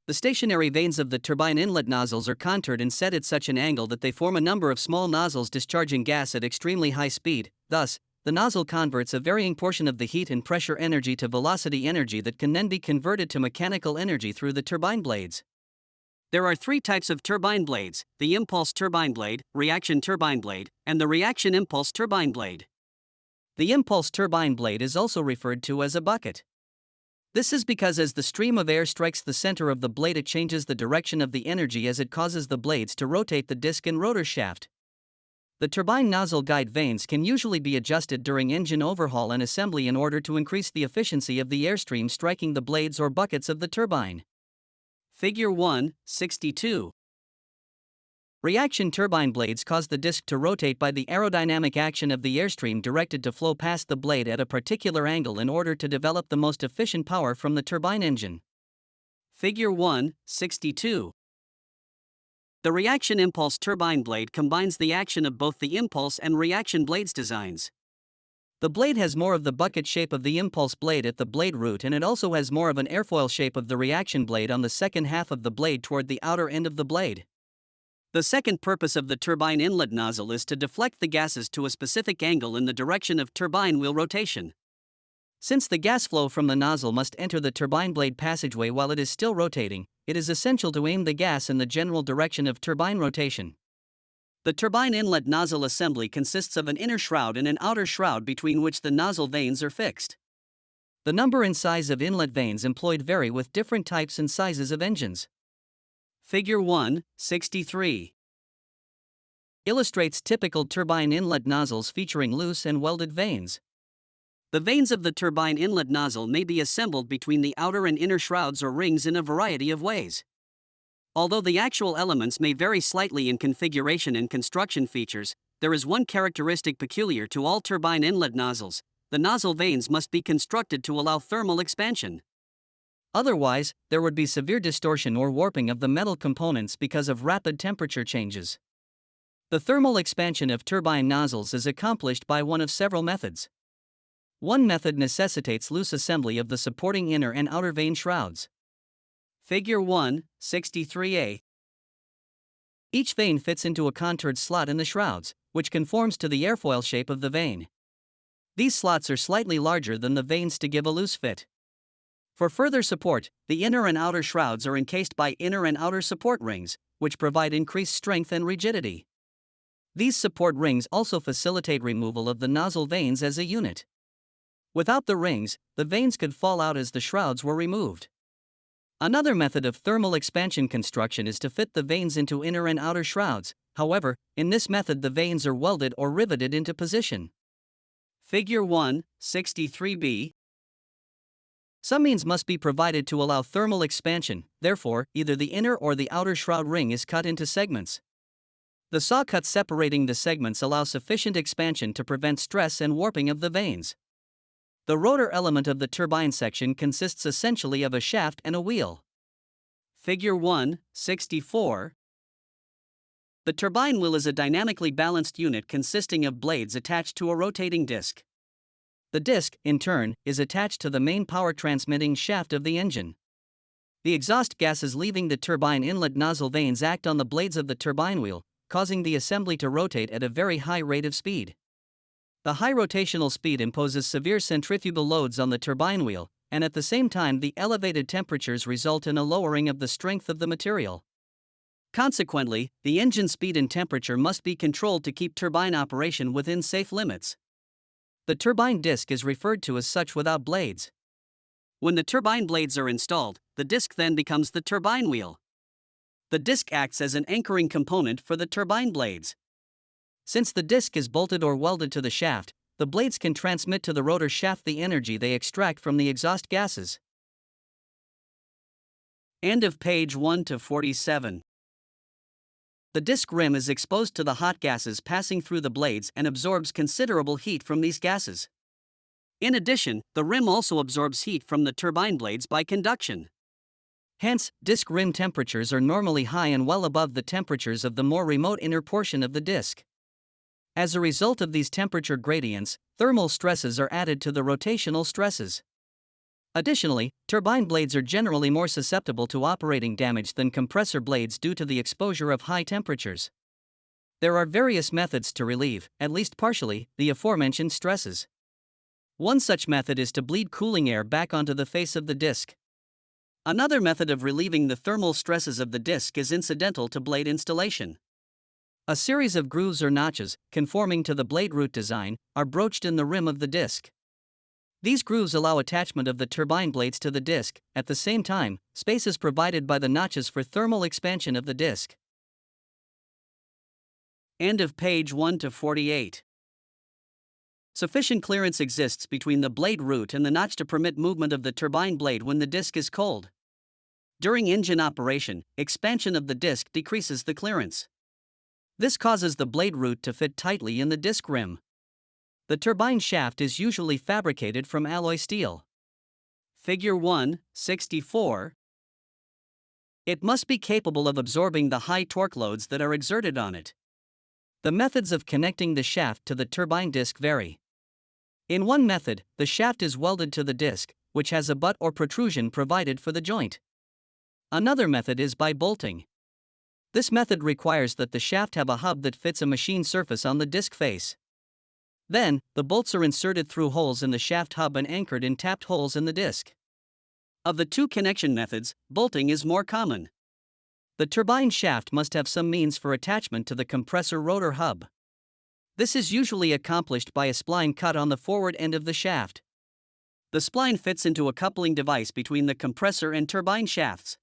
The stationary vanes of the turbine inlet nozzles are contoured and set at such an angle that they form a number of small nozzles discharging gas at extremely high speed. Thus, the nozzle converts a varying portion of the heat and pressure energy to velocity energy that can then be converted to mechanical energy through the turbine blades. There are three types of turbine blades: the impulse turbine blade, reaction turbine blade, and the reaction impulse turbine blade. The impulse turbine blade is also referred to as a bucket. This is because as the stream of air strikes the center of the blade, it changes the direction of the energy as it causes the blades to rotate the disc and rotor shaft. The turbine nozzle guide vanes can usually be adjusted during engine overhaul and assembly in order to increase the efficiency of the airstream striking the blades or buckets of the turbine. Figure 1.62. Reaction turbine blades cause the disc to rotate by the aerodynamic action of the airstream directed to flow past the blade at a particular angle in order to develop the most efficient power from the turbine engine. Figure 1.62. The reaction impulse turbine blade combines the action of both the impulse and reaction blades designs. The blade has more of the bucket shape of the impulse blade at the blade root, and it also has more of an airfoil shape of the reaction blade on the second half of the blade toward the outer end of the blade. The second purpose of the turbine inlet nozzle is to deflect the gases to a specific angle in the direction of turbine wheel rotation. Since the gas flow from the nozzle must enter the turbine blade passageway while it is still rotating, it is essential to aim the gas in the general direction of turbine rotation. The turbine inlet nozzle assembly consists of an inner shroud and an outer shroud between which the nozzle vanes are fixed. The number and size of inlet vanes employed vary with different types and sizes of engines. Figure 1.63 illustrates typical turbine inlet nozzles featuring loose and welded vanes. The vanes of the turbine inlet nozzle may be assembled between the outer and inner shrouds or rings in a variety of ways. Although the actual elements may vary slightly in configuration and construction features, there is one characteristic peculiar to all turbine inlet nozzles: the nozzle vanes must be constructed to allow thermal expansion. Otherwise, there would be severe distortion or warping of the metal components because of rapid temperature changes. The thermal expansion of turbine nozzles is accomplished by one of several methods. One method necessitates loose assembly of the supporting inner and outer vane shrouds. Figure 1.63a. Each vane fits into a contoured slot in the shrouds, which conforms to the airfoil shape of the vane. These slots are slightly larger than the vanes to give a loose fit. For further support, the inner and outer shrouds are encased by inner and outer support rings, which provide increased strength and rigidity. These support rings also facilitate removal of the nozzle vanes as a unit. Without the rings, the vanes could fall out as the shrouds were removed. Another method of thermal expansion construction is to fit the vanes into inner and outer shrouds. However, in this method the vanes are welded or riveted into position. Figure 1.63b. Some means must be provided to allow thermal expansion. Therefore, either the inner or the outer shroud ring is cut into segments. The saw cuts separating the segments allow sufficient expansion to prevent stress and warping of the vanes. The rotor element of the turbine section consists essentially of a shaft and a wheel. Figure 1.64. The turbine wheel is a dynamically balanced unit consisting of blades attached to a rotating disc. The disc, in turn, is attached to the main power transmitting shaft of the engine. The exhaust gases leaving the turbine inlet nozzle vanes act on the blades of the turbine wheel, causing the assembly to rotate at a very high rate of speed. The high rotational speed imposes severe centrifugal loads on the turbine wheel, and at the same time the elevated temperatures result in a lowering of the strength of the material. Consequently, the engine speed and temperature must be controlled to keep turbine operation within safe limits. The turbine disc is referred to as such without blades. When the turbine blades are installed, the disc then becomes the turbine wheel. The disc acts as an anchoring component for the turbine blades. Since the disc is bolted or welded to the shaft, the blades can transmit to the rotor shaft the energy they extract from the exhaust gases. End of page 1-47. The disc rim is exposed to the hot gases passing through the blades and absorbs considerable heat from these gases. In addition, the rim also absorbs heat from the turbine blades by conduction. Hence, disc rim temperatures are normally high and well above the temperatures of the more remote inner portion of the disc. As a result of these temperature gradients, thermal stresses are added to the rotational stresses. Additionally, turbine blades are generally more susceptible to operating damage than compressor blades due to the exposure of high temperatures. There are various methods to relieve, at least partially, the aforementioned stresses. One such method is to bleed cooling air back onto the face of the disc. Another method of relieving the thermal stresses of the disc is incidental to blade installation. A series of grooves or notches, conforming to the blade root design, are broached in the rim of the disc. These grooves allow attachment of the turbine blades to the disc. At the same time, space is provided by the notches for thermal expansion of the disc. End of page 1 to 48. Sufficient clearance exists between the blade root and the notch to permit movement of the turbine blade when the disc is cold. During engine operation, expansion of the disc decreases the clearance. This causes the blade root to fit tightly in the disc rim. The turbine shaft is usually fabricated from alloy steel. Figure 1/64. It must be capable of absorbing the high torque loads that are exerted on it. The methods of connecting the shaft to the turbine disc vary. In one method, the shaft is welded to the disc, which has a butt or protrusion provided for the joint. Another method is by bolting. This method requires that the shaft have a hub that fits a machine surface on the disc face. Then, the bolts are inserted through holes in the shaft hub and anchored in tapped holes in the disc. Of the two connection methods, bolting is more common. The turbine shaft must have some means for attachment to the compressor rotor hub. This is usually accomplished by a spline cut on the forward end of the shaft. The spline fits into a coupling device between the compressor and turbine shafts.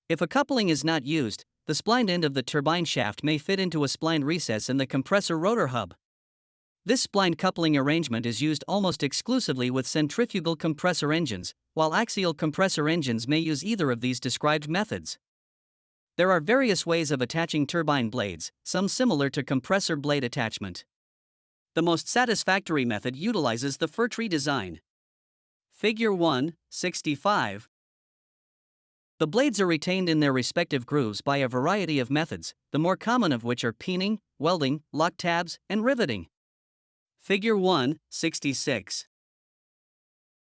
If a coupling is not used, the splined end of the turbine shaft may fit into a splined recess in the compressor rotor hub. This spline coupling arrangement is used almost exclusively with centrifugal compressor engines, while axial compressor engines may use either of these described methods. There are various ways of attaching turbine blades, some similar to compressor blade attachment. The most satisfactory method utilizes the fir tree design. Figure 1/65. The blades are retained in their respective grooves by a variety of methods, the more common of which are peening, welding, lock tabs, and riveting. Figure 1/66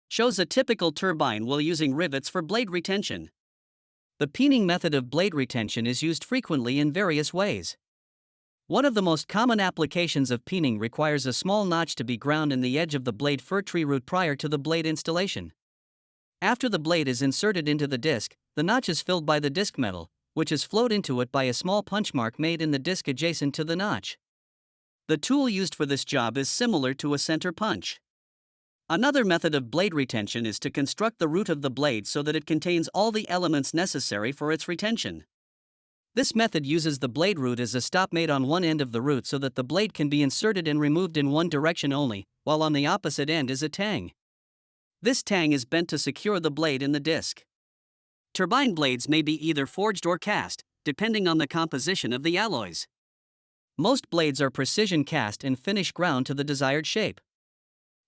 shows a typical turbine while using rivets for blade retention. The peening method of blade retention is used frequently in various ways. One of the most common applications of peening requires a small notch to be ground in the edge of the blade fir tree root prior to the blade installation. After the blade is inserted into the disc, the notch is filled by the disc metal, which is flowed into it by a small punch mark made in the disc adjacent to the notch. The tool used for this job is similar to a center punch. Another method of blade retention is to construct the root of the blade so that it contains all the elements necessary for its retention. This method uses the blade root as a stop made on one end of the root so that the blade can be inserted and removed in one direction only, while on the opposite end is a tang. This tang is bent to secure the blade in the disc. Turbine blades may be either forged or cast, depending on the composition of the alloys. Most blades are precision cast and finish ground to the desired shape.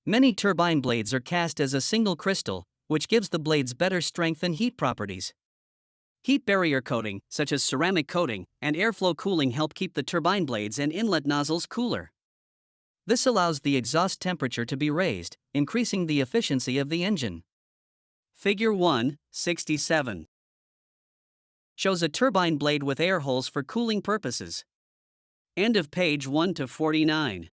Many turbine blades are cast as a single crystal, which gives the blades better strength and heat properties. Heat barrier coating, such as ceramic coating, and airflow cooling help keep the turbine blades and inlet nozzles cooler. This allows the exhaust temperature to be raised, increasing the efficiency of the engine. Figure 1/67 shows a turbine blade with air holes for cooling purposes. End of page 1 to 49.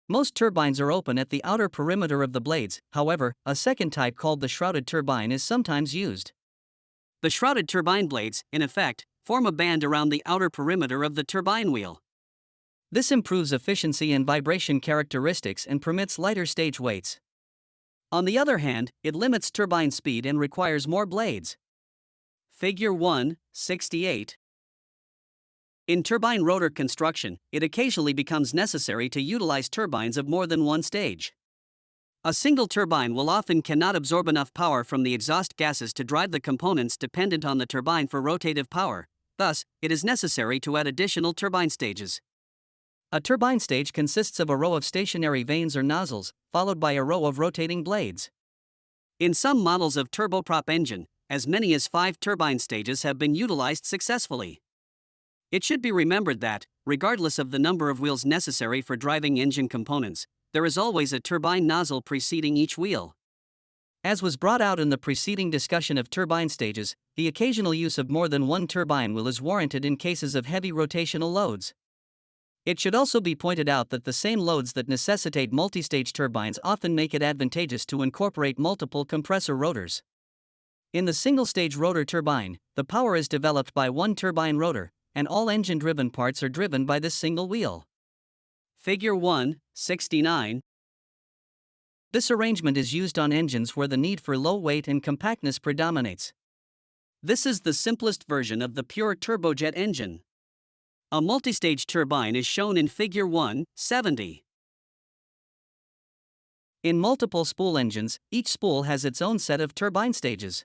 Most turbines are open at the outer perimeter of the blades, however, a second type called the shrouded turbine is sometimes used. The shrouded turbine blades, in effect, form a band around the outer perimeter of the turbine wheel. This improves efficiency and vibration characteristics and permits lighter stage weights. On the other hand, it limits turbine speed and requires more blades. Figure 1/68. In turbine rotor construction, it occasionally becomes necessary to utilize turbines of more than one stage. A single turbine will often cannot absorb enough power from the exhaust gases to drive the components dependent on the turbine for rotative power, thus, it is necessary to add additional turbine stages. A turbine stage consists of a row of stationary vanes or nozzles, followed by a row of rotating blades. In some models of turboprop engine, as many as 5 turbine stages have been utilized successfully. It should be remembered that, regardless of the number of wheels necessary for driving engine components, there is always a turbine nozzle preceding each wheel. As was brought out in the preceding discussion of turbine stages, the occasional use of more than one turbine wheel is warranted in cases of heavy rotational loads. It should also be pointed out that the same loads that necessitate multi-stage turbines often make it advantageous to incorporate multiple compressor rotors. In the single-stage rotor turbine, the power is developed by one turbine rotor, and all engine-driven parts are driven by this single wheel. Figure 1:69. This arrangement is used on engines where the need for low weight and compactness predominates. This is the simplest version of the pure turbojet engine. A multi-stage turbine is shown in Figure 1:70. In multiple spool engines, each spool has its own set of turbine stages.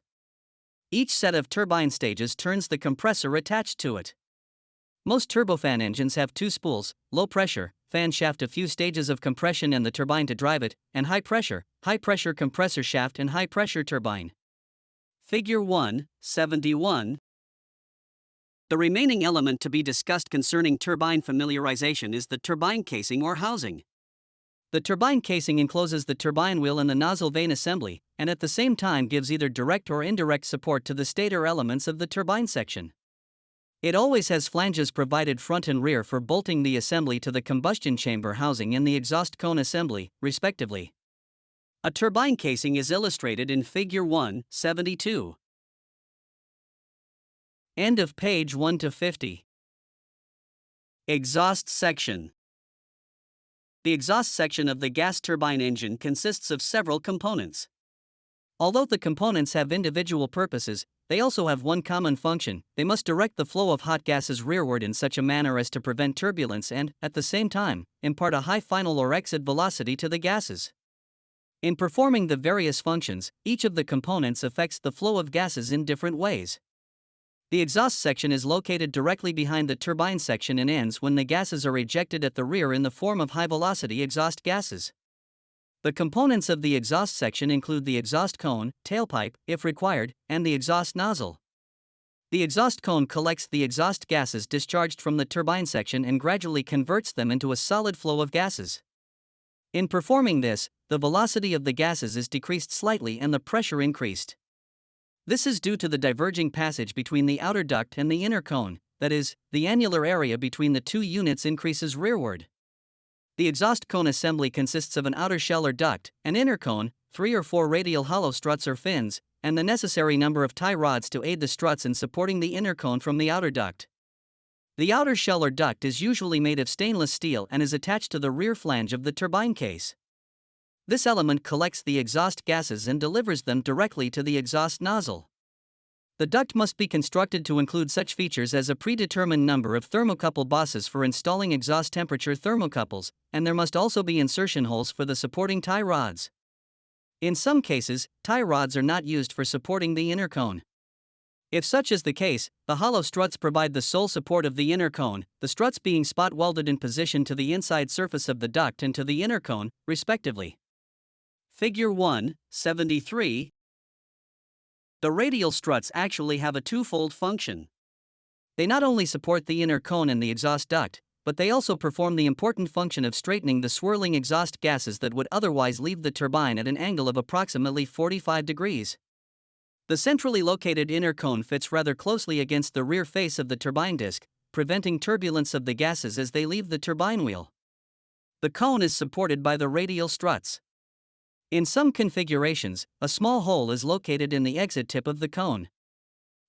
Each set of turbine stages turns the compressor attached to it. Most turbofan engines have two spools: low pressure, fan shaft, a few stages of compression and the turbine to drive it, and high pressure compressor shaft and high pressure turbine. Figure 1:71. The remaining element to be discussed concerning turbine familiarization is the turbine casing or housing. The turbine casing encloses the turbine wheel and the nozzle vane assembly, and at the same time gives either direct or indirect support to the stator elements of the turbine section. It always has flanges provided front and rear for bolting the assembly to the combustion chamber housing and the exhaust cone assembly, respectively. A turbine casing is illustrated in Figure 1:72. End of page 1-50. Exhaust section. The exhaust section of the gas turbine engine consists of several components. Although the components have individual purposes, they also have one common function: they must direct the flow of hot gases rearward in such a manner as to prevent turbulence and, at the same time, impart a high final or exit velocity to the gases. In performing the various functions, each of the components affects the flow of gases in different ways. The exhaust section is located directly behind the turbine section and ends when the gases are ejected at the rear in the form of high-velocity exhaust gases. The components of the exhaust section include the exhaust cone, tailpipe, if required, and the exhaust nozzle. The exhaust cone collects the exhaust gases discharged from the turbine section and gradually converts them into a solid flow of gases. In performing this, the velocity of the gases is decreased slightly and the pressure increased. This is due to the diverging passage between the outer duct and the inner cone, that is, the annular area between the two units increases rearward. The exhaust cone assembly consists of an outer shell or duct, an inner cone, 3 or 4 radial hollow struts or fins, and the necessary number of tie rods to aid the struts in supporting the inner cone from the outer duct. The outer shell or duct is usually made of stainless steel and is attached to the rear flange of the turbine case. This element collects the exhaust gases and delivers them directly to the exhaust nozzle. The duct must be constructed to include such features as a predetermined number of thermocouple bosses for installing exhaust temperature thermocouples, and there must also be insertion holes for the supporting tie rods. In some cases, tie rods are not used for supporting the inner cone. If such is the case, the hollow struts provide the sole support of the inner cone, the struts being spot welded in position to the inside surface of the duct and to the inner cone, respectively. Figure 1:73. The radial struts actually have a twofold function. They not only support the inner cone and the exhaust duct, but they also perform the important function of straightening the swirling exhaust gases that would otherwise leave the turbine at an angle of approximately 45 degrees. The centrally located inner cone fits rather closely against the rear face of the turbine disc, preventing turbulence of the gases as they leave the turbine wheel. The cone is supported by the radial struts. In some configurations, a small hole is located in the exit tip of the cone.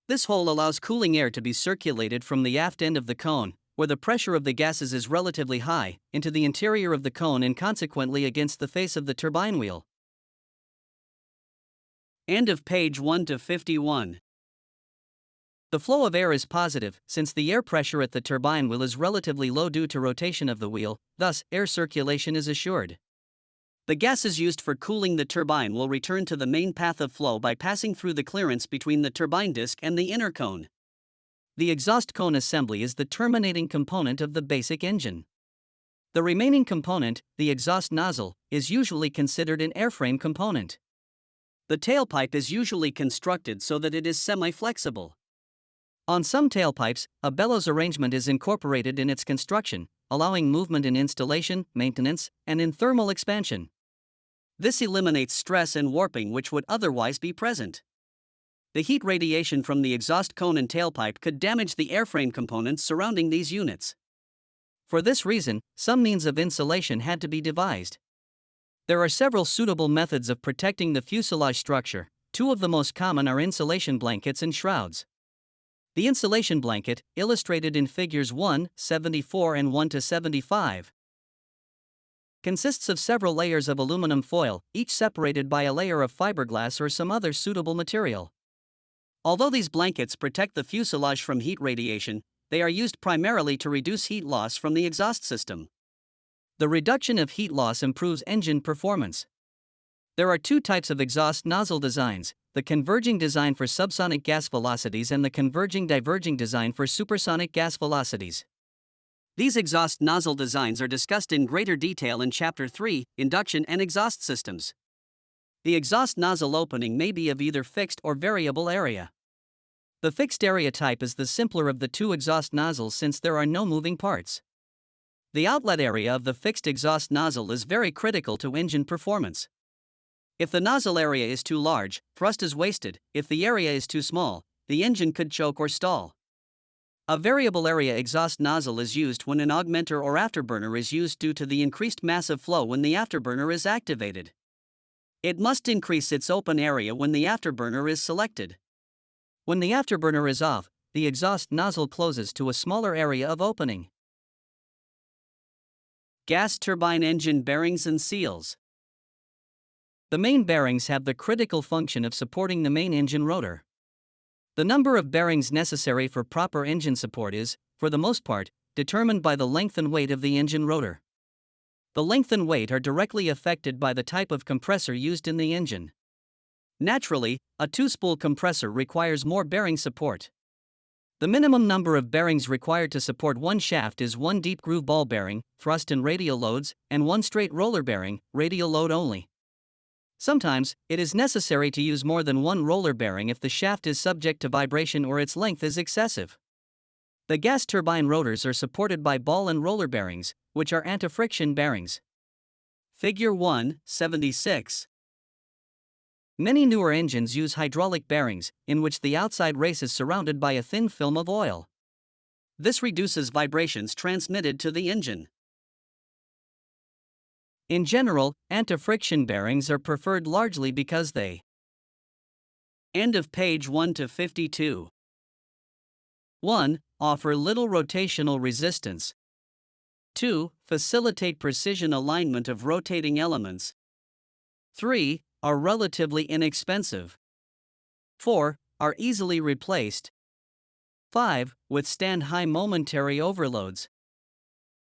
This hole allows cooling air to be circulated from the aft end of the cone, where the pressure of the gases is relatively high, into the interior of the cone and consequently against the face of the turbine wheel. End of page 1-51. The flow of air is positive, since the air pressure at the turbine wheel is relatively low due to rotation of the wheel, thus, air circulation is assured. The gases used for cooling the turbine will return to the main path of flow by passing through the clearance between the turbine disc and the inner cone. The exhaust cone assembly is the terminating component of the basic engine. The remaining component, the exhaust nozzle, is usually considered an airframe component. The tailpipe is usually constructed so that it is semi-flexible. On some tailpipes, a bellows arrangement is incorporated in its construction, allowing movement in installation, maintenance, and in thermal expansion. This eliminates stress and warping which would otherwise be present. The heat radiation from the exhaust cone and tailpipe could damage the airframe components surrounding these units. For this reason, some means of insulation had to be devised. There are several suitable methods of protecting the fuselage structure. Two of the most common are insulation blankets and shrouds. The insulation blanket, illustrated in figures 1-74 and 1-75, consists of several layers of aluminum foil, each separated by a layer of fiberglass or some other suitable material. Although these blankets protect the fuselage from heat radiation, they are used primarily to reduce heat loss from the exhaust system. The reduction of heat loss improves engine performance. There are two types of exhaust nozzle designs: the converging design for subsonic gas velocities and the converging-diverging design for supersonic gas velocities. These exhaust nozzle designs are discussed in greater detail in Chapter 3, Induction and Exhaust Systems. The exhaust nozzle opening may be of either fixed or variable area. The fixed area type is the simpler of the two exhaust nozzles since there are no moving parts. The outlet area of the fixed exhaust nozzle is very critical to engine performance. If the nozzle area is too large, thrust is wasted. If the area is too small, the engine could choke or stall. A variable area exhaust nozzle is used when an augmenter or afterburner is used due to the increased mass of flow when the afterburner is activated. It must increase its open area when the afterburner is selected. When the afterburner is off, the exhaust nozzle closes to a smaller area of opening. Gas turbine engine bearings and seals. The main bearings have the critical function of supporting the main engine rotor. The number of bearings necessary for proper engine support is, for the most part, determined by the length and weight of the engine rotor. The length and weight are directly affected by the type of compressor used in the engine. Naturally, a two-spool compressor requires more bearing support. The minimum number of bearings required to support one shaft is one deep groove ball bearing, thrust and radial loads, and one straight roller bearing, radial load only. Sometimes, it is necessary to use more than one roller bearing if the shaft is subject to vibration or its length is excessive. The gas turbine rotors are supported by ball and roller bearings, which are anti-friction bearings. Figure 1-76. Many newer engines use hydraulic bearings, in which the outside race is surrounded by a thin film of oil. This reduces vibrations transmitted to the engine. In general, anti-friction bearings are preferred largely because they End of page 1-52. 1. Offer little rotational resistance. 2. Facilitate precision alignment of rotating elements. 3. Are relatively inexpensive. 4. Are easily replaced. 5. Withstand high momentary overloads.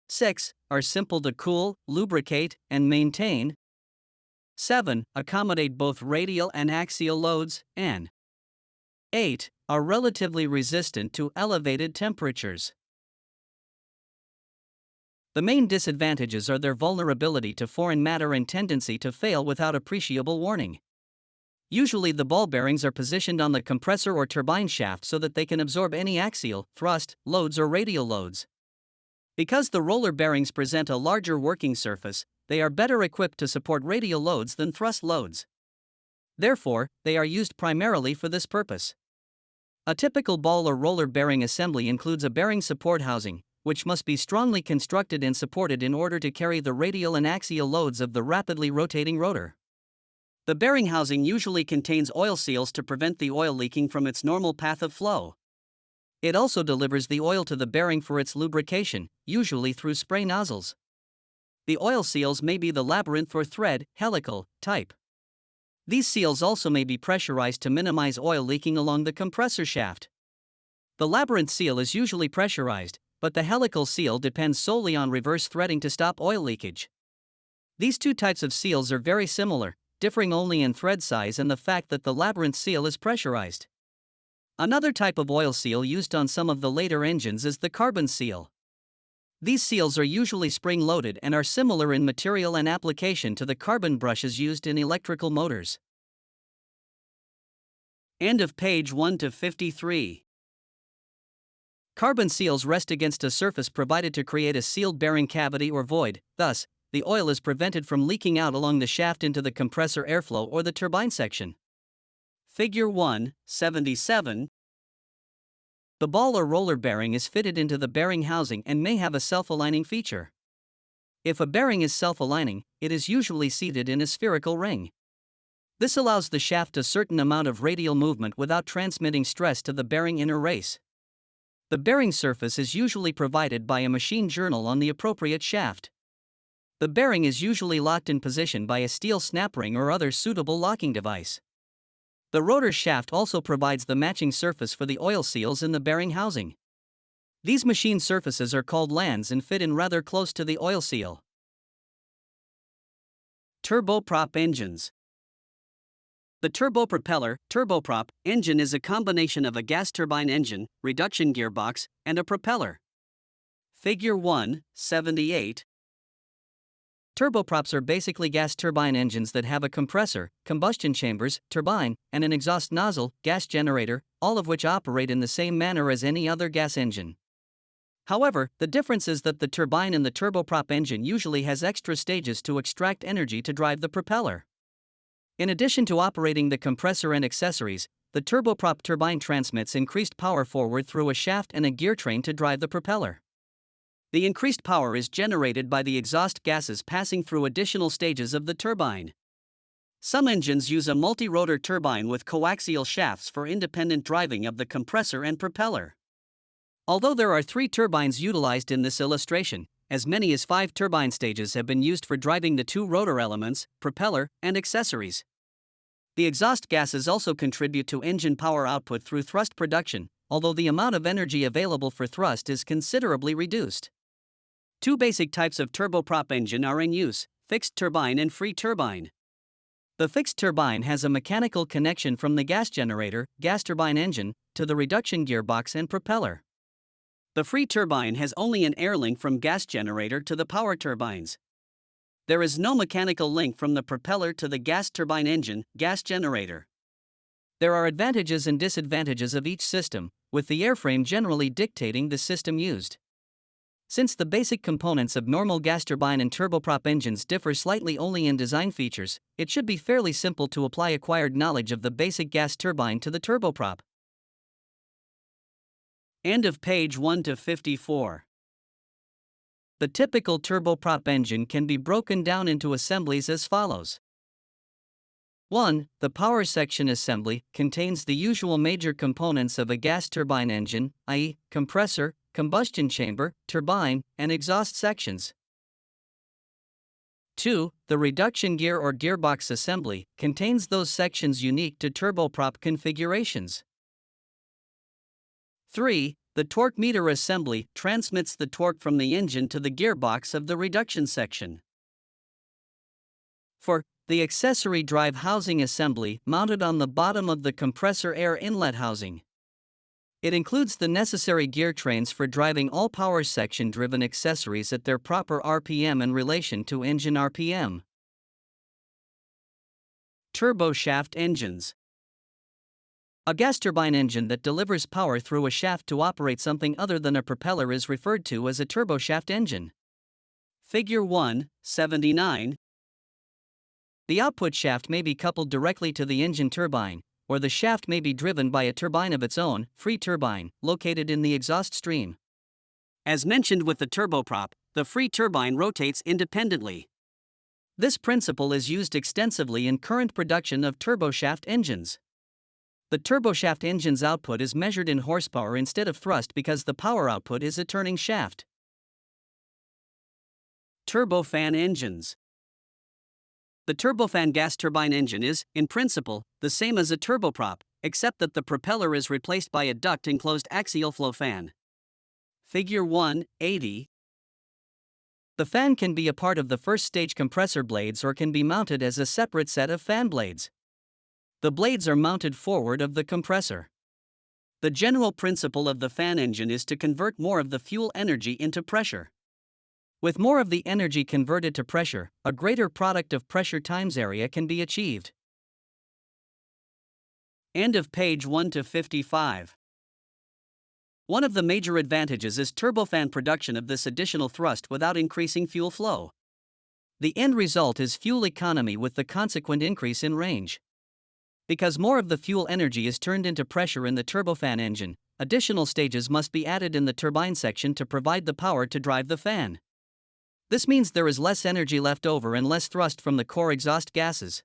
6. Are simple to cool, lubricate, and maintain. 7. Accommodate both radial and axial loads, and 8. Are relatively resistant to elevated temperatures. The main disadvantages are their vulnerability to foreign matter and tendency to fail without appreciable warning. Usually the ball bearings are positioned on the compressor or turbine shaft so that they can absorb any axial, thrust, loads or radial loads. Because the roller bearings present a larger working surface, they are better equipped to support radial loads than thrust loads. Therefore, they are used primarily for this purpose. A typical ball or roller bearing assembly includes a bearing support housing, which must be strongly constructed and supported in order to carry the radial and axial loads of the rapidly rotating rotor. The bearing housing usually contains oil seals to prevent the oil leaking from its normal path of flow. It also delivers the oil to the bearing for its lubrication, usually through spray nozzles. The oil seals may be the labyrinth or thread, helical, type. These seals also may be pressurized to minimize oil leaking along the compressor shaft. The labyrinth seal is usually pressurized, but the helical seal depends solely on reverse threading to stop oil leakage. These two types of seals are very similar, differing only in thread size and the fact that the labyrinth seal is pressurized. Another type of oil seal used on some of the later engines is the carbon seal. These seals are usually spring-loaded and are similar in material and application to the carbon brushes used in electrical motors. End of page 1-53. Carbon seals rest against a surface provided to create a sealed bearing cavity or void, thus, the oil is prevented from leaking out along the shaft into the compressor airflow or the turbine section. Figure 1.77. The ball or roller bearing is fitted into the bearing housing and may have a self-aligning feature. If a bearing is self-aligning, it is usually seated in a spherical ring. This allows the shaft a certain amount of radial movement without transmitting stress to the bearing inner race. The bearing surface is usually provided by a machine journal on the appropriate shaft. The bearing is usually locked in position by a steel snap ring or other suitable locking device. The rotor shaft also provides the matching surface for the oil seals in the bearing housing. These machine surfaces are called lands and fit in rather close to the oil seal. Turboprop engines. The turbopropeller, turboprop, engine is a combination of a gas turbine engine, reduction gearbox, and a propeller. Figure 1.78. Turboprops are basically gas turbine engines that have a compressor, combustion chambers, turbine, and an exhaust nozzle, gas generator, all of which operate in the same manner as any other gas engine. However, the difference is that the turbine in the turboprop engine usually has extra stages to extract energy to drive the propeller. In addition to operating the compressor and accessories, the turboprop turbine transmits increased power forward through a shaft and a gear train to drive the propeller. The increased power is generated by the exhaust gases passing through additional stages of the turbine. Some engines use a multi-rotor turbine with coaxial shafts for independent driving of the compressor and propeller. Although there are 3 turbines utilized in this illustration, as many as 5 turbine stages have been used for driving the 2 rotor elements, propeller, and accessories. The exhaust gases also contribute to engine power output through thrust production, although the amount of energy available for thrust is considerably reduced. 2 basic types of turboprop engine are in use: fixed turbine and free turbine. The fixed turbine has a mechanical connection from the gas generator, gas turbine engine, to the reduction gearbox and propeller. The free turbine has only an air link from gas generator to the power turbines. There is no mechanical link from the propeller to the gas turbine engine, gas generator. There are advantages and disadvantages of each system, with the airframe generally dictating the system used. Since the basic components of normal gas turbine and turboprop engines differ slightly only in design features, it should be fairly simple to apply acquired knowledge of the basic gas turbine to the turboprop. End of page 1-54. The typical turboprop engine can be broken down into assemblies as follows. 1. The power section assembly contains the usual major components of a gas turbine engine, i.e., compressor, combustion chamber, turbine, and exhaust sections. 2. The reduction gear or gearbox assembly contains those sections unique to turboprop configurations. 3. The torque meter assembly transmits the torque from the engine to the gearbox of the reduction section. 4. The accessory drive housing assembly mounted on the bottom of the compressor air inlet housing. It includes the necessary gear trains for driving all power section driven accessories at their proper RPM in relation to engine RPM. Turboshaft engines. A gas turbine engine that delivers power through a shaft to operate something other than a propeller is referred to as a turboshaft engine. Figure 1.79. The output shaft may be coupled directly to the engine turbine, or the shaft may be driven by a turbine of its own, free turbine, located in the exhaust stream. As mentioned with the turboprop, the free turbine rotates independently. This principle is used extensively in current production of turboshaft engines. The turboshaft engine's output is measured in horsepower instead of thrust because the power output is a turning shaft. Turbofan engines. The turbofan gas turbine engine is, in principle, the same as a turboprop, except that the propeller is replaced by a duct-enclosed axial flow fan. Figure 1.80. The fan can be a part of the first stage compressor blades or can be mounted as a separate set of fan blades. The blades are mounted forward of the compressor. The general principle of the fan engine is to convert more of the fuel energy into pressure. With more of the energy converted to pressure, a greater product of pressure times area can be achieved. End of page 1-55. One of the major advantages is turbofan production of this additional thrust without increasing fuel flow. The end result is fuel economy with the consequent increase in range. Because more of the fuel energy is turned into pressure in the turbofan engine, additional stages must be added in the turbine section to provide the power to drive the fan. This means there is less energy left over and less thrust from the core exhaust gases.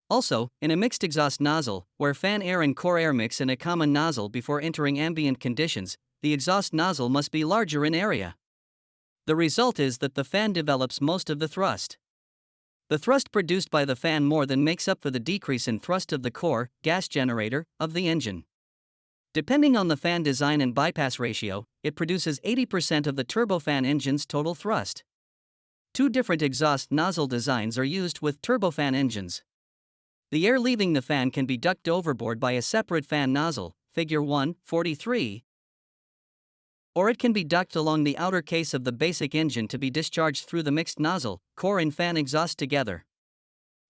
Also, in a mixed exhaust nozzle, where fan air and core air mix in a common nozzle before entering ambient conditions, the exhaust nozzle must be larger in area. The result is that the fan develops most of the thrust. The thrust produced by the fan more than makes up for the decrease in thrust of the core, gas generator, of the engine. Depending on the fan design and bypass ratio, it produces 80% of the turbofan engine's total thrust. Two different exhaust nozzle designs are used with turbofan engines. The air leaving the fan can be ducted overboard by a separate fan nozzle, Figure 1.43, or it can be ducted along the outer case of the basic engine to be discharged through the mixed nozzle, core and fan exhaust together.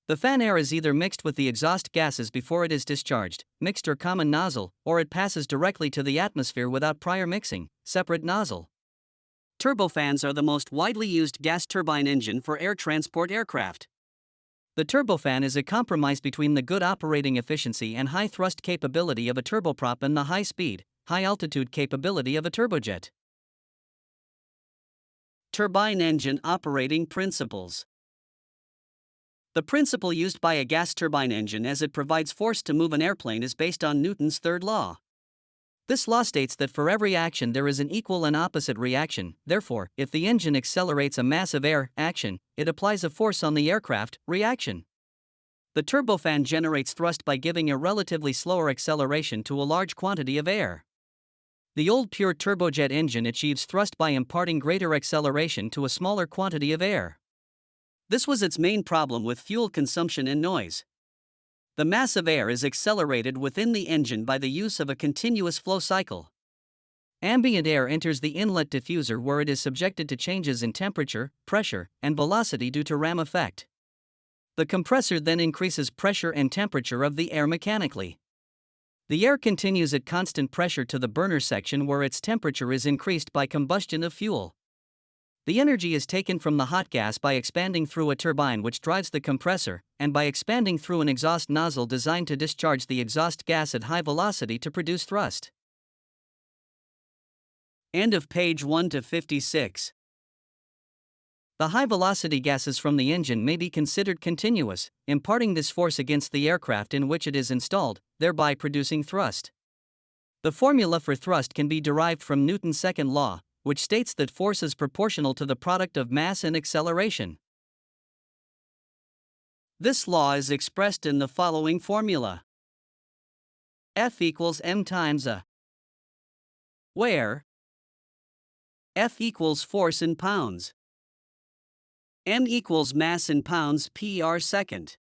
The fan air is either mixed with the exhaust gases before it is discharged, mixed or common nozzle, or it passes directly to the atmosphere without prior mixing, separate nozzle. Turbofans are the most widely used gas turbine engine for air transport aircraft. The turbofan is a compromise between the good operating efficiency and high thrust capability of a turboprop and the high speed, high altitude capability of a turbojet. Turbine engine operating principles. The principle used by a gas turbine engine as it provides force to move an airplane is based on Newton's third law. This law states that for every action there is an equal and opposite reaction. Therefore, if the engine accelerates a mass of air, action, it applies a force on the aircraft, reaction. The turbofan generates thrust by giving a relatively slower acceleration to a large quantity of air. The old pure turbojet engine achieves thrust by imparting greater acceleration to a smaller quantity of air. This was its main problem with fuel consumption and noise. The mass of air is accelerated within the engine by the use of a continuous flow cycle. Ambient air enters the inlet diffuser where it is subjected to changes in temperature, pressure, and velocity due to ram effect. The compressor then increases pressure and temperature of the air mechanically. The air continues at constant pressure to the burner section where its temperature is increased by combustion of fuel. The energy is taken from the hot gas by expanding through a turbine which drives the compressor, and by expanding through an exhaust nozzle designed to discharge the exhaust gas at high velocity to produce thrust. End of page 1-56. The high-velocity gases from the engine may be considered continuous, imparting this force against the aircraft in which it is installed, thereby producing thrust. The formula for thrust can be derived from Newton's second law, which states that force is proportional to the product of mass and acceleration. This law is expressed in the following formula. F equals m times a, where F equals force in pounds, m equals mass in pounds per second,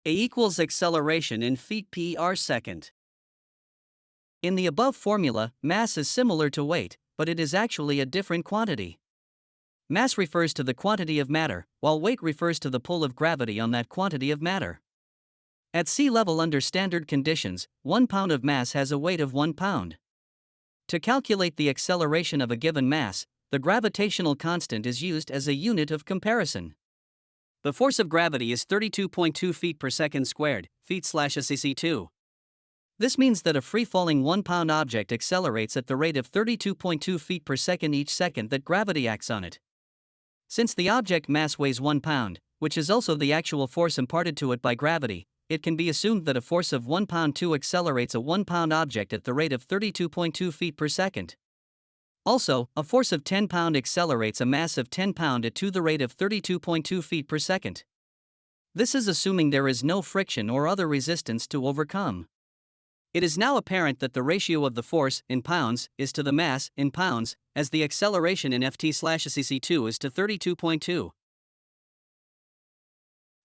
a equals acceleration in feet per second. In the above formula, mass is similar to weight, but it is actually a different quantity. Mass refers to the quantity of matter, while weight refers to the pull of gravity on that quantity of matter. At sea level under standard conditions, 1 pound of mass has a weight of 1 pound. To calculate the acceleration of a given mass, the gravitational constant is used as a unit of comparison. The force of gravity is 32.2 feet per second squared, feet/sec2. This means that a free-falling 1-pound object accelerates at the rate of 32.2 feet per second each second that gravity acts on it. Since the object mass weighs 1 pound, which is also the actual force imparted to it by gravity, it can be assumed that a force of 1 pound 2 accelerates a 1-pound object at the rate of 32.2 feet per second. Also, a force of 10 pound accelerates a mass of 10 pound at the rate of 32.2 feet per second. This is assuming there is no friction or other resistance to overcome. It is now apparent that the ratio of the force, in pounds, is to the mass, in pounds, as the acceleration in ft/sec2 is to 32.2.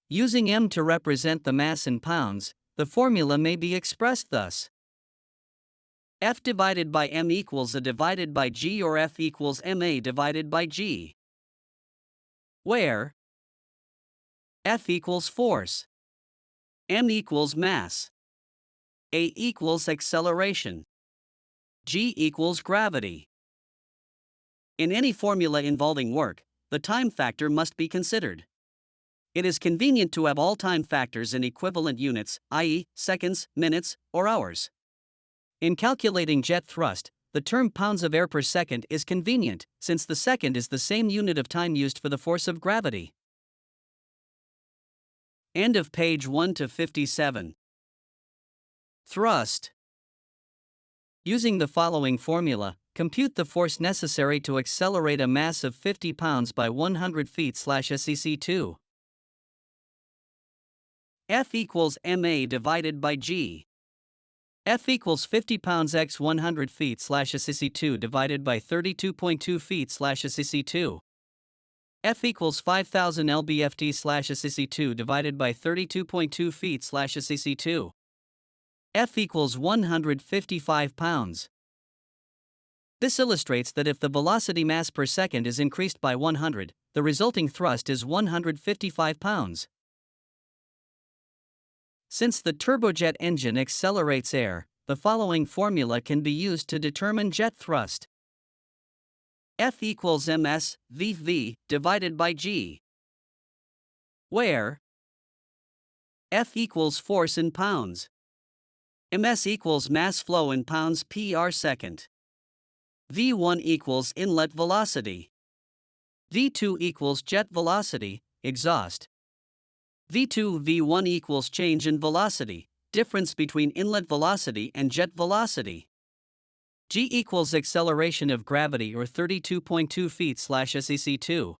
Using m to represent the mass in pounds, the formula may be expressed thus. F divided by m equals a divided by g, or F equals ma divided by g, where F equals force, m equals mass, a equals acceleration, g equals gravity. In any formula involving work, the time factor must be considered. It is convenient to have all time factors in equivalent units, i.e., seconds, minutes, or hours. In calculating jet thrust, the term pounds of air per second is convenient, since the second is the same unit of time used for the force of gravity. End of page 1 to 57. Thrust. Using the following formula, compute the force necessary to accelerate a mass of 50 pounds by 100 feet/sec2. F equals ma divided by g. F equals 50 pounds x 100 feet/sec2 divided by 32.2 feet/sec2. F equals 5000 lbft/sec2 divided by 32.2 feet/sec2. F equals 155 pounds. This illustrates that if the velocity mass per second is increased by 100, the resulting thrust is 155 pounds. Since the turbojet engine accelerates air, the following formula can be used to determine jet thrust. F equals ms v divided by g, where F equals force in pounds, ms equals mass flow in pounds per second, v1 equals inlet velocity, v2 equals jet velocity, exhaust, v2 v1 equals change in velocity, difference between inlet velocity and jet velocity. G equals acceleration of gravity or 32.2 feet/sec2.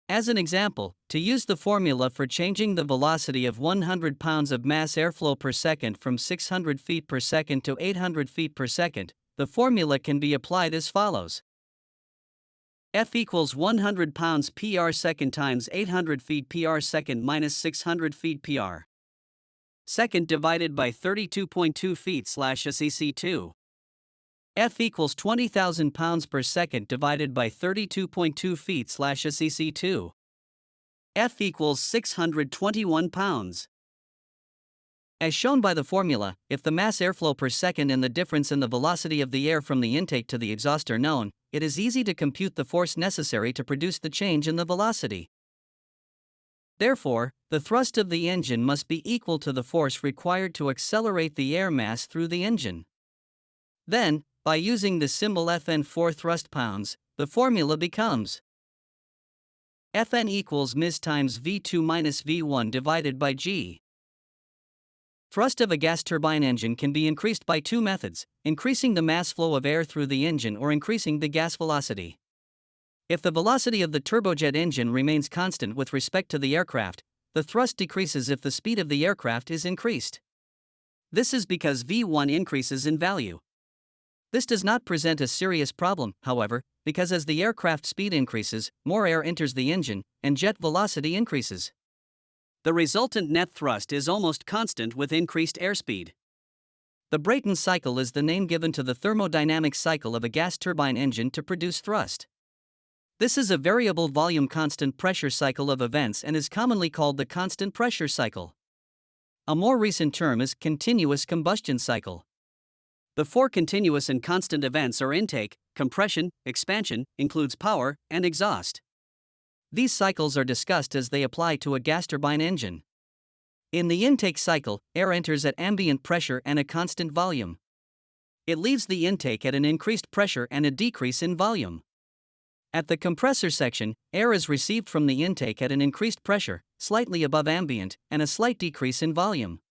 As an example, to use the formula for changing the velocity of 100 pounds of mass airflow per second from 600 feet per second to 800 feet per second, the formula can be applied as follows. F equals 100 pounds per second times 800 feet per second minus 600 feet per second divided by 32.2 feet/sec2. F equals 20,000 pounds per second divided by 32.2 feet/sec2. F equals 621 pounds. As shown by the formula, if the mass airflow per second and the difference in the velocity of the air from the intake to the exhaust are known, it is easy to compute the force necessary to produce the change in the velocity. Therefore, the thrust of the engine must be equal to the force required to accelerate the air mass through the engine. Then, by using the symbol Fn for thrust pounds, the formula becomes Fn equals ms times V2 minus V1 divided by g. Thrust of a gas turbine engine can be increased by two methods, increasing the mass flow of air through the engine or increasing the gas velocity. If the velocity of the turbojet engine remains constant with respect to the aircraft, the thrust decreases if the speed of the aircraft is increased. This is because V1 increases in value. This does not present a serious problem, however, because as the aircraft speed increases, more air enters the engine, and jet velocity increases. The resultant net thrust is almost constant with increased airspeed. The Brayton cycle is the name given to the thermodynamic cycle of a gas turbine engine to produce thrust. This is a variable volume constant pressure cycle of events and is commonly called the constant pressure cycle. A more recent term is continuous combustion cycle. The four continuous and constant events are intake, compression, expansion, includes power, and exhaust. These cycles are discussed as they apply to a gas turbine engine. In the intake cycle, air enters at ambient pressure and a constant volume. It leaves the intake at an increased pressure and a decrease in volume. At the compressor section, air is received from the intake at an increased pressure, slightly above ambient, and a slight decrease in volume.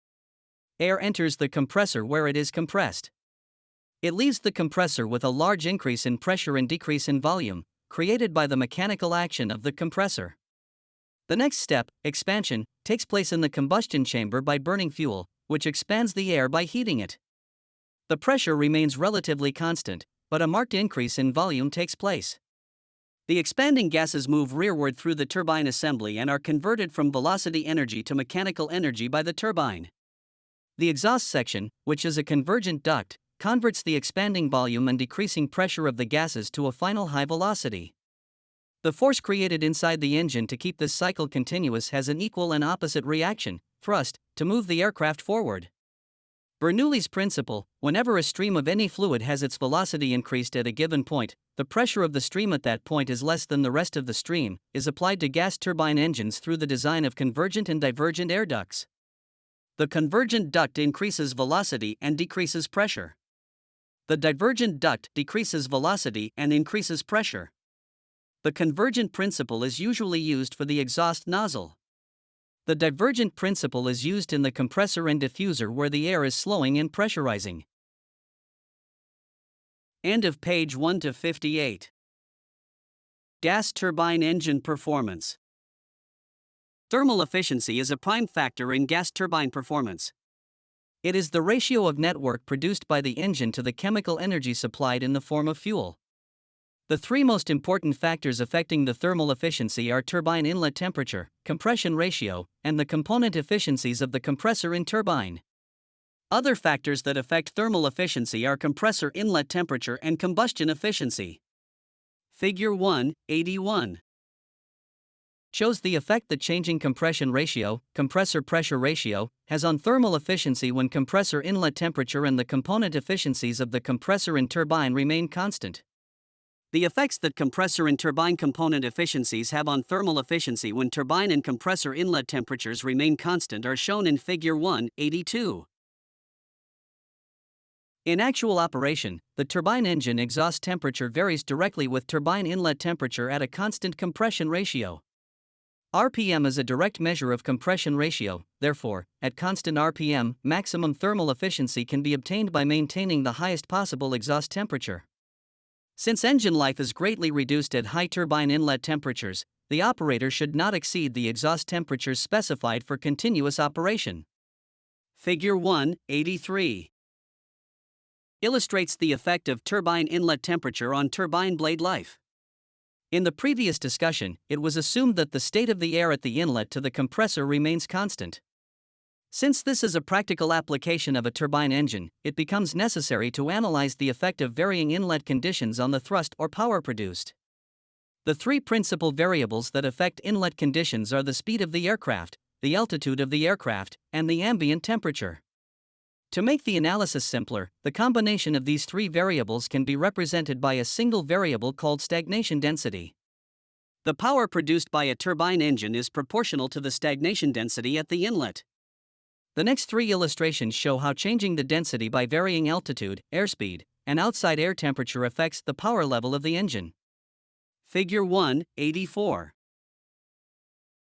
Air enters the compressor where it is compressed. It leaves the compressor with a large increase in pressure and decrease in volume, created by the mechanical action of the compressor. The next step, expansion, takes place in the combustion chamber by burning fuel, which expands the air by heating it. The pressure remains relatively constant, but a marked increase in volume takes place. The expanding gases move rearward through the turbine assembly and are converted from velocity energy to mechanical energy by the turbine. The exhaust section, which is a convergent duct, converts the expanding volume and decreasing pressure of the gases to a final high velocity. The force created inside the engine to keep this cycle continuous has an equal and opposite reaction, thrust, to move the aircraft forward. Bernoulli's principle: whenever a stream of any fluid has its velocity increased at a given point, the pressure of the stream at that point is less than the rest of the stream, is applied to gas turbine engines through the design of convergent and divergent air ducts. The convergent duct increases velocity and decreases pressure. The divergent duct decreases velocity and increases pressure. The convergent principle is usually used for the exhaust nozzle. The divergent principle is used in the compressor and diffuser where the air is slowing and pressurizing. End of page 1 to 58. Gas turbine engine performance. Thermal efficiency is a prime factor in gas turbine performance. It is the ratio of net work produced by the engine to the chemical energy supplied in the form of fuel. The three most important factors affecting the thermal efficiency are turbine inlet temperature, compression ratio, and the component efficiencies of the compressor in turbine. Other factors that affect thermal efficiency are compressor inlet temperature and combustion efficiency. Figure 181 shows the effect the changing compression ratio, compressor pressure ratio, has on thermal efficiency when compressor inlet temperature and the component efficiencies of the compressor in turbine remain constant. The effects that compressor and turbine component efficiencies have on thermal efficiency when turbine and compressor inlet temperatures remain constant are shown in Figure 182. In actual operation, the turbine engine exhaust temperature varies directly with turbine inlet temperature at a constant compression ratio. RPM is a direct measure of compression ratio, therefore, at constant RPM, maximum thermal efficiency can be obtained by maintaining the highest possible exhaust temperature. Since engine life is greatly reduced at high turbine inlet temperatures, the operator should not exceed the exhaust temperatures specified for continuous operation. Figure 183 illustrates the effect of turbine inlet temperature on turbine blade life. In the previous discussion, it was assumed that the state of the air at the inlet to the compressor remains constant. Since this is a practical application of a turbine engine, it becomes necessary to analyze the effect of varying inlet conditions on the thrust or power produced. The three principal variables that affect inlet conditions are the speed of the aircraft, the altitude of the aircraft, and the ambient temperature. To make the analysis simpler, the combination of these three variables can be represented by a single variable called stagnation density. The power produced by a turbine engine is proportional to the stagnation density at the inlet. The next three illustrations show how changing the density by varying altitude, airspeed, and outside air temperature affects the power level of the engine. Figure 184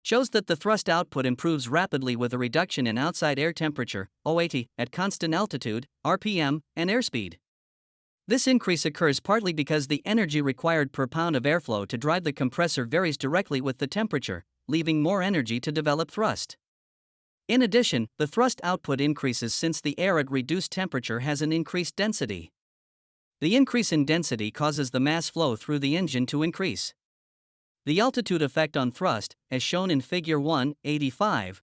shows that the thrust output improves rapidly with a reduction in outside air temperature, O80, at constant altitude, RPM, and airspeed. This increase occurs partly because the energy required per pound of airflow to drive the compressor varies directly with the temperature, leaving more energy to develop thrust. In addition, the thrust output increases since the air at reduced temperature has an increased density. The increase in density causes the mass flow through the engine to increase. The altitude effect on thrust, as shown in Figure 185,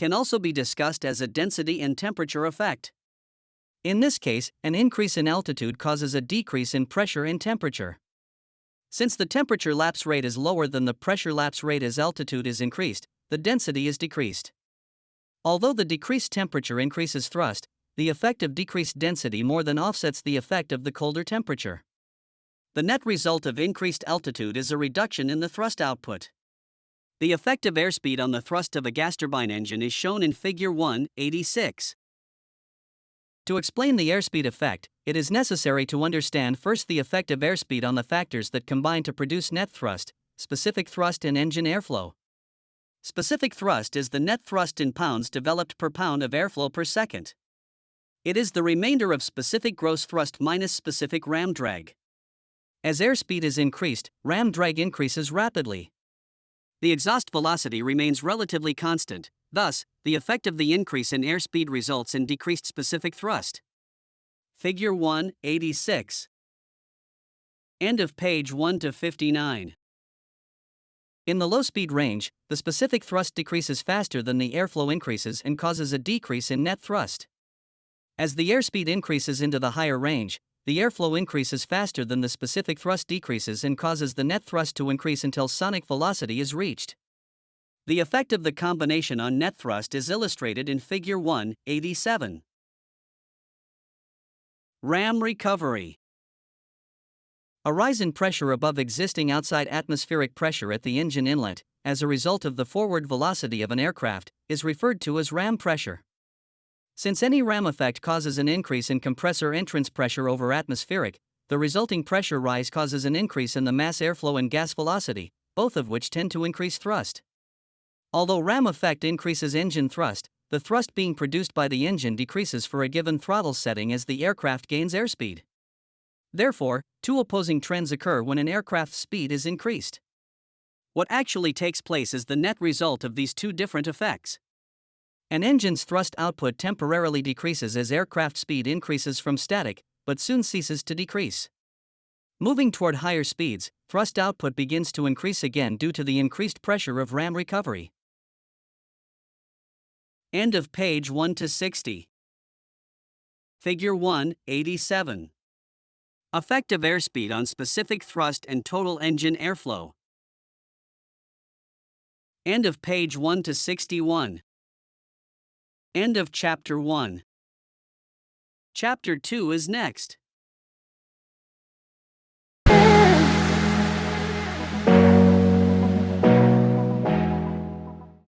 can also be discussed as a density and temperature effect. In this case, an increase in altitude causes a decrease in pressure and temperature. Since the temperature lapse rate is lower than the pressure lapse rate as altitude is increased, the density is decreased. Although the decreased temperature increases thrust, the effect of decreased density more than offsets the effect of the colder temperature. The net result of increased altitude is a reduction in the thrust output. The effect of airspeed on the thrust of a gas turbine engine is shown in Figure 186. To explain the airspeed effect, it is necessary to understand first the effect of airspeed on the factors that combine to produce net thrust, specific thrust, and engine airflow. Specific thrust is the net thrust in pounds developed per pound of airflow per second. It is the remainder of specific gross thrust minus specific ram drag. As airspeed is increased, ram drag increases rapidly. The exhaust velocity remains relatively constant, thus, the effect of the increase in airspeed results in decreased specific thrust. Figure 186. End of page 1 to 59. In the low-speed range, the specific thrust decreases faster than the airflow increases and causes a decrease in net thrust. As the airspeed increases into the higher range, the airflow increases faster than the specific thrust decreases and causes the net thrust to increase until sonic velocity is reached. The effect of the combination on net thrust is illustrated in Figure 1.87. Ram recovery. A rise in pressure above existing outside atmospheric pressure at the engine inlet, as a result of the forward velocity of an aircraft, is referred to as ram pressure. Since any ram effect causes an increase in compressor entrance pressure over atmospheric, the resulting pressure rise causes an increase in the mass airflow and gas velocity, both of which tend to increase thrust. Although ram effect increases engine thrust, the thrust being produced by the engine decreases for a given throttle setting as the aircraft gains airspeed. Therefore, two opposing trends occur when an aircraft's speed is increased. What actually takes place is the net result of these two different effects. An engine's thrust output temporarily decreases as aircraft speed increases from static, but soon ceases to decrease. Moving toward higher speeds, thrust output begins to increase again due to the increased pressure of ram recovery. End of page 1 to 60. Figure 1.87. Effective airspeed on specific thrust and total engine airflow. End of page 1 to 61. End of Chapter 1. Chapter 2 is next.